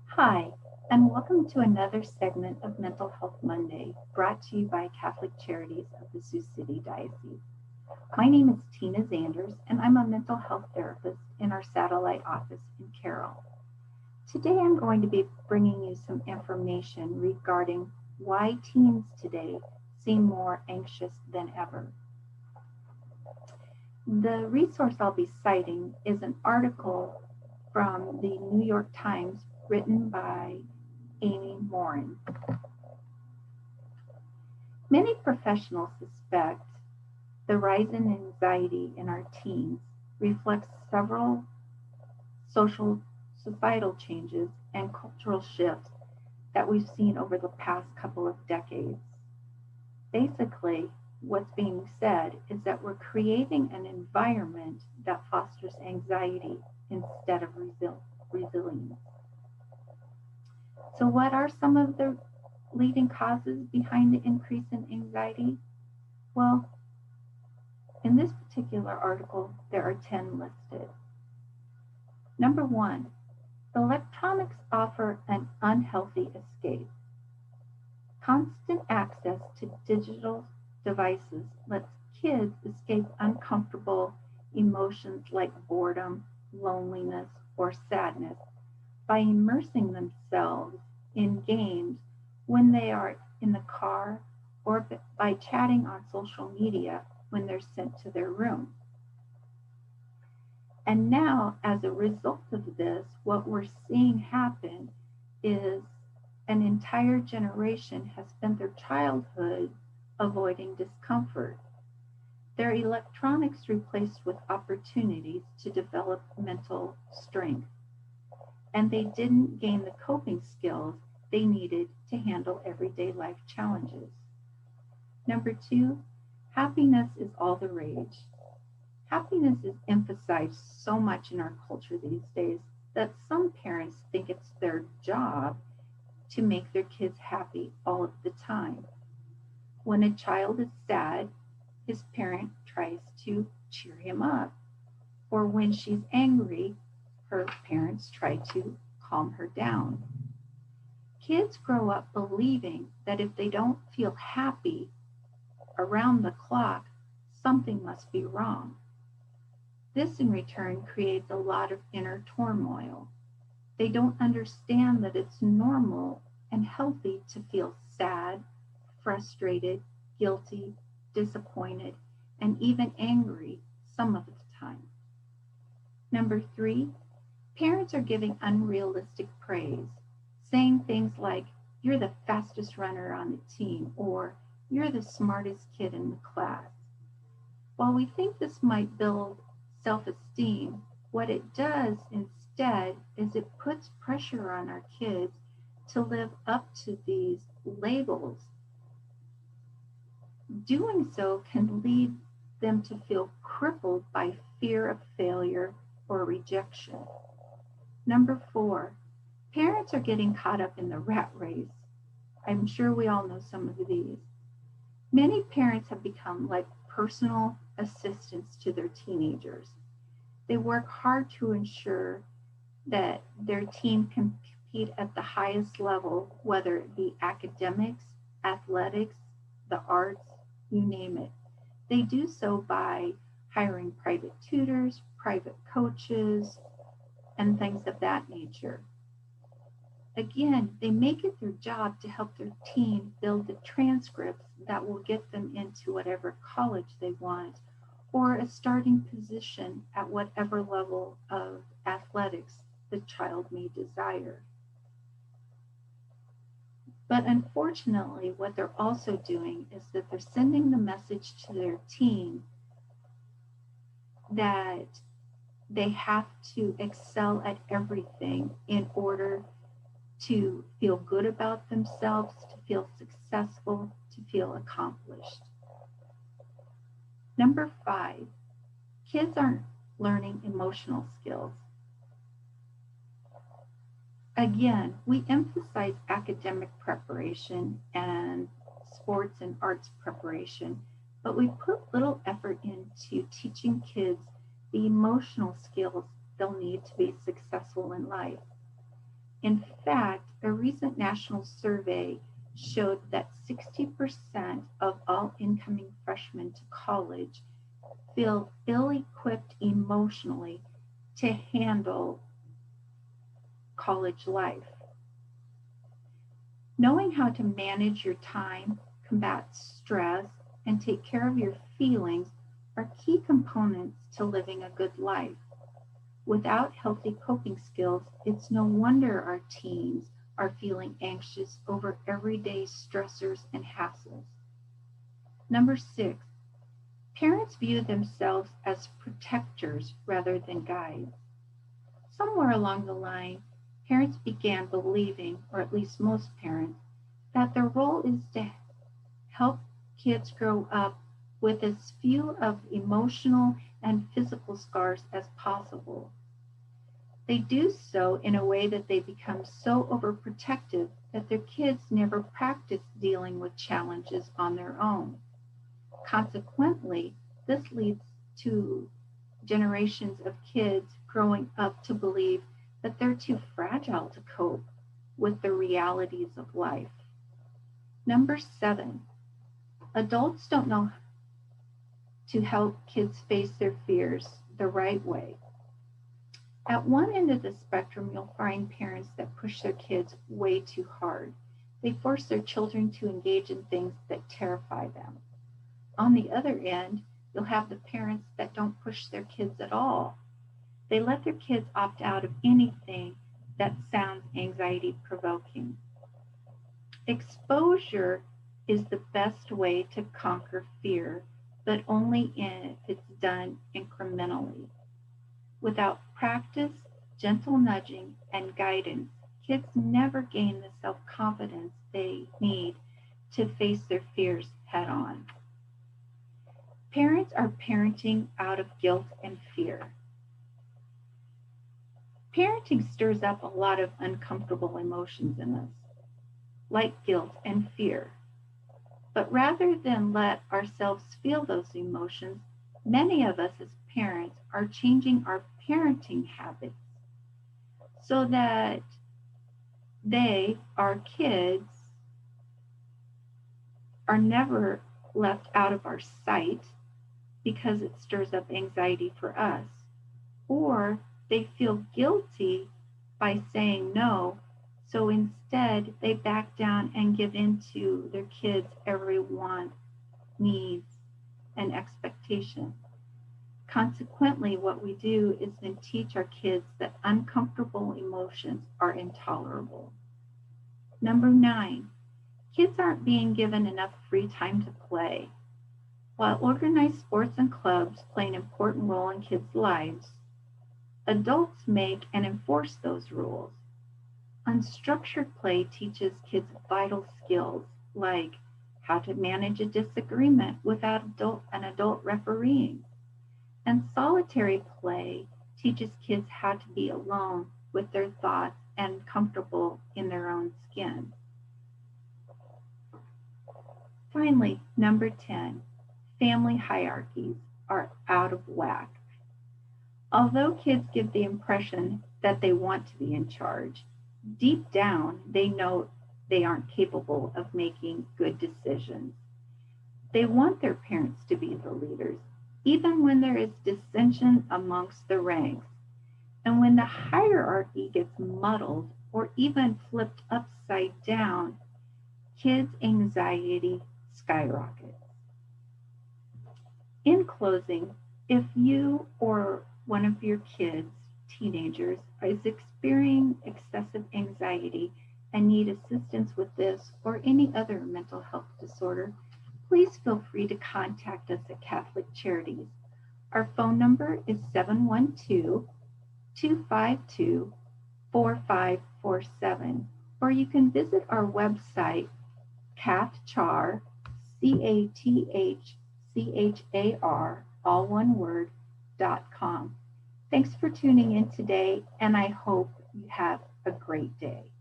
Hi, and welcome to another segment of Mental Health Monday, brought to you by Catholic Charities of the Sioux City Diocese. My name is Tina Zanders, and I'm a mental health therapist in our satellite office in Carroll. Today I'm going to be bringing you some information regarding why teens today seem more anxious than ever. The resource I'll be citing is an article from the New York Times written by Amy Morin. Many professionals suspect the rise in anxiety in our teens reflects several social societal changes and cultural shifts that we've seen over the past couple of decades. Basically, what's being said is that we're creating an environment that fosters anxiety instead of resilience. So, what are some of the leading causes behind the increase in anxiety? Well, in this particular article, there are 10 listed. Number one, electronics offer an unhealthy escape. Constant access to digital devices lets kids escape uncomfortable emotions like boredom, loneliness, or sadness by immersing themselves in games when they are in the car or by chatting on social media when they're sent to their room. And now, as a result of this, what we're seeing happen is an entire generation has spent their childhood avoiding discomfort. Their electronics replaced with opportunities to develop mental strength, and they didn't gain the coping skills they needed to handle everyday life challenges. Number two, happiness is all the rage. Happiness is emphasized so much in our culture these days that some parents think it's their job to make their kids happy all of the time. When a child is sad, his parent tries to cheer him up. Or when she's angry, her parents try to calm her down. Kids grow up believing that if they don't feel happy around the clock, something must be wrong. This in return creates a lot of inner turmoil. They don't understand that it's normal and healthy to feel sad, frustrated, guilty, disappointed, and even angry some of the time. Number three, parents are giving unrealistic praise, saying things like, "You're the fastest runner on the team," or "You're the smartest kid in the class." While we think this might build self esteem, what it does instead is it puts pressure on our kids to live up to these labels. Doing so can lead them to feel crippled by fear of failure or rejection. Number four, parents are getting caught up in the rat race. I'm sure we all know some of these. Many parents have become like personal assistants to their teenagers. They work hard to ensure that their team can compete at the highest level, whether it be academics, athletics, the arts, you name it. They do so by hiring private tutors, private coaches, and things of that nature. Again, they make it their job to help their team build the transcripts that will get them into whatever college they want or a starting position at whatever level of athletics the child may desire. But unfortunately, what they're also doing is that they're sending the message to their team that they have to excel at everything in order to feel good about themselves, to feel successful, to feel accomplished. Number five, kids aren't learning emotional skills. Again, we emphasize academic preparation and sports and arts preparation, but we put little effort into teaching kids the emotional skills they'll need to be successful in life. In fact, a recent national survey showed that 60% of all incoming freshmen to college feel ill-equipped emotionally to handle college life. Knowing how to manage your time, combat stress, and take care of your feelings are key components to living a good life. Without healthy coping skills, it's no wonder our teens are feeling anxious over everyday stressors and hassles. Number 6, parents view themselves as protectors rather than guides. Somewhere along the line, parents began believing, or at least most parents, that their role is to help kids grow up with as few of emotional and physical scars as possible. They do so in a way that they become so overprotective that their kids never practice dealing with challenges on their own. Consequently, this leads to generations of kids growing up to believe that they're too fragile to cope with the realities of life. Number 7, adults don't know to help kids face their fears the right way. At one end of the spectrum, you'll find parents that push their kids way too hard. They force their children to engage in things that terrify them. On the other end, you'll have the parents that don't push their kids at all. They let their kids opt out of anything that sounds anxiety provoking. Exposure is the best way to conquer fear, but only if it's done incrementally. Without practice, gentle nudging, and guidance, kids never gain the self-confidence they need to face their fears head on. Parents are parenting out of guilt and fear. Parenting stirs up a lot of uncomfortable emotions in us, like guilt and fear. But rather than let ourselves feel those emotions, many of us as parents are changing our parenting habits so that our kids, are never left out of our sight because it stirs up anxiety for us, or they feel guilty by saying no, so instead they back down and give in to their kids' every want, needs, and expectation. Consequently, what we do is then teach our kids that uncomfortable emotions are intolerable. Number 9, kids aren't being given enough free time to play. While organized sports and clubs play an important role in kids' lives, adults make and enforce those rules. Unstructured play teaches kids vital skills like how to manage a disagreement without an adult refereeing. And solitary play teaches kids how to be alone with their thoughts and comfortable in their own skin. Finally, number 10, family hierarchies are out of whack. Although kids give the impression that they want to be in charge, deep down they know they aren't capable of making good decisions. They want their parents to be the leaders, even when there is dissension amongst the ranks. And when the hierarchy gets muddled or even flipped upside down, kids' anxiety skyrockets. In closing, if you or one of your kids, teenagers, is experiencing excessive anxiety and need assistance with this or any other mental health disorder, please feel free to contact us at Catholic Charities. Our phone number is 712-252-4547, or you can visit our website, cathchar, CATHCHAR, all one word, .com. Thanks for tuning in today, and I hope you have a great day.